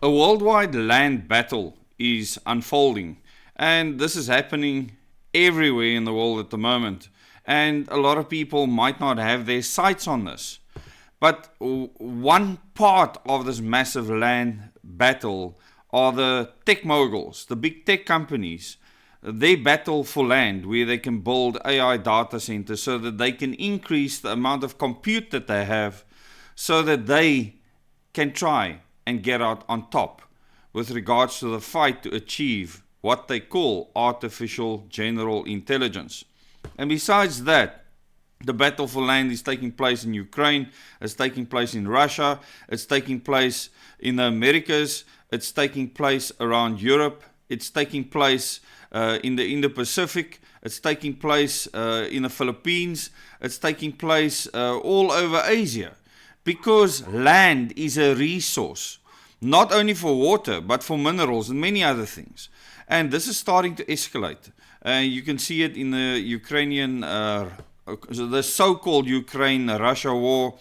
A worldwide land battle is unfolding, and this is happening everywhere in the world at the moment. And a lot of people might not have their sights on this. But one part of this massive land battle are the tech moguls, the big tech companies. They battle for land where they can build AI data centers so that they can increase the amount of compute that they have so that they can try and get out on top with regards to the fight to achieve what they call artificial general intelligence. And besides that, the battle for land is taking place in Ukraine, it's taking place in Russia, it's taking place in the Americas, it's taking place around Europe, it's taking place in the Indo-Pacific, it's taking place in the Philippines, it's taking place all over Asia. Because land is a resource, not only for water, but for minerals and many other things. And this is starting to escalate. You can see it in the Ukrainian, the so-called Ukraine-Russia war.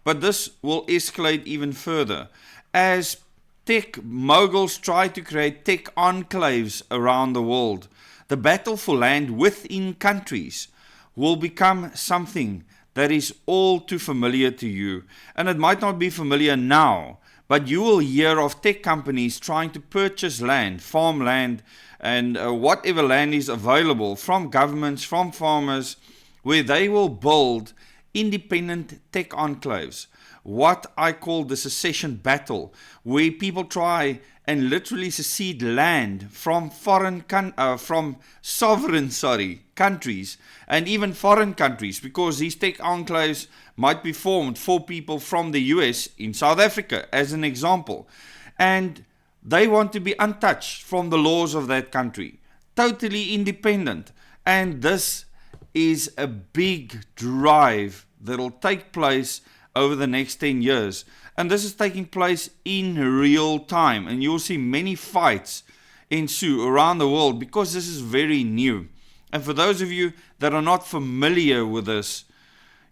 But this will escalate even further as tech moguls try to create tech enclaves around the world. The battle for land within countries will become something that is all too familiar to you. And it might not be familiar now, but you will hear of tech companies trying to purchase land, farmland, and whatever land is available from governments, from farmers, where they will build independent tech enclaves. What I call the secession battle, where people try and literally secede land from sovereign countries and even foreign countries, because these tech enclaves might be formed for people from the US in South Africa, as an example, and they want to be untouched from the laws of that country, totally independent. And this is a big drive that will take place over the next 10 years. And this is taking place in real time. And you'll see many fights ensue around the world because this is very new. And for those of you that are not familiar with this,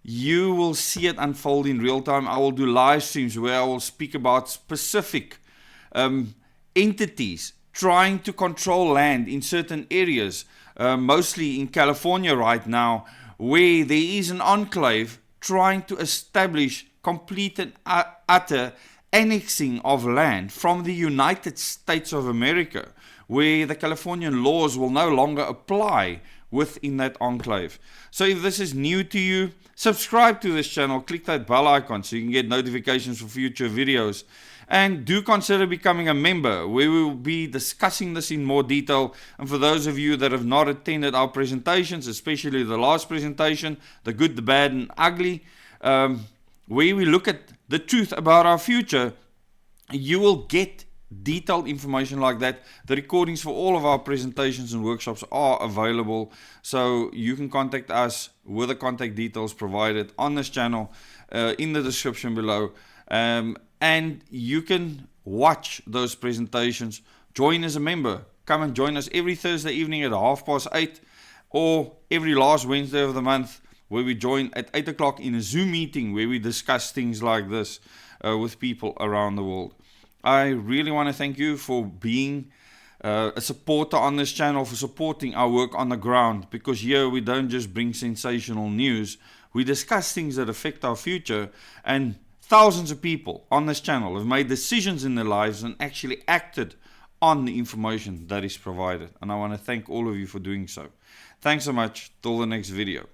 you will see it unfold in real time. I will do live streams where I will speak about specific entities trying to control land in certain areas, mostly in California right now, where there is an enclave trying to establish complete and utter annexing of land from the United States of America, where the Californian laws will no longer apply within that enclave. So if this is new to you, subscribe to this channel, click that bell icon so you can get notifications for future videos. And do consider becoming a member, where we will be discussing this in more detail. And for those of you that have not attended our presentations, especially the last presentation, the good, the bad, and ugly, where we look at the truth about our future, you will get detailed information like that. The recordings for all of our presentations and workshops are available, so you can contact us with the contact details provided on this channel in the description below. And you can watch those presentations. Join as a member. Come and join us every Thursday evening at 8:30, or every last Wednesday of the month, where we join at 8 o'clock in a Zoom meeting where we discuss things like this with people around the world. I really want to thank you for being a supporter on this channel, for supporting our work on the ground, because here we don't just bring sensational news, we discuss things that affect our future. And thousands of people on this channel have made decisions in their lives and actually acted on the information that is provided. And I want to thank all of you for doing so. Thanks so much. Till the next video.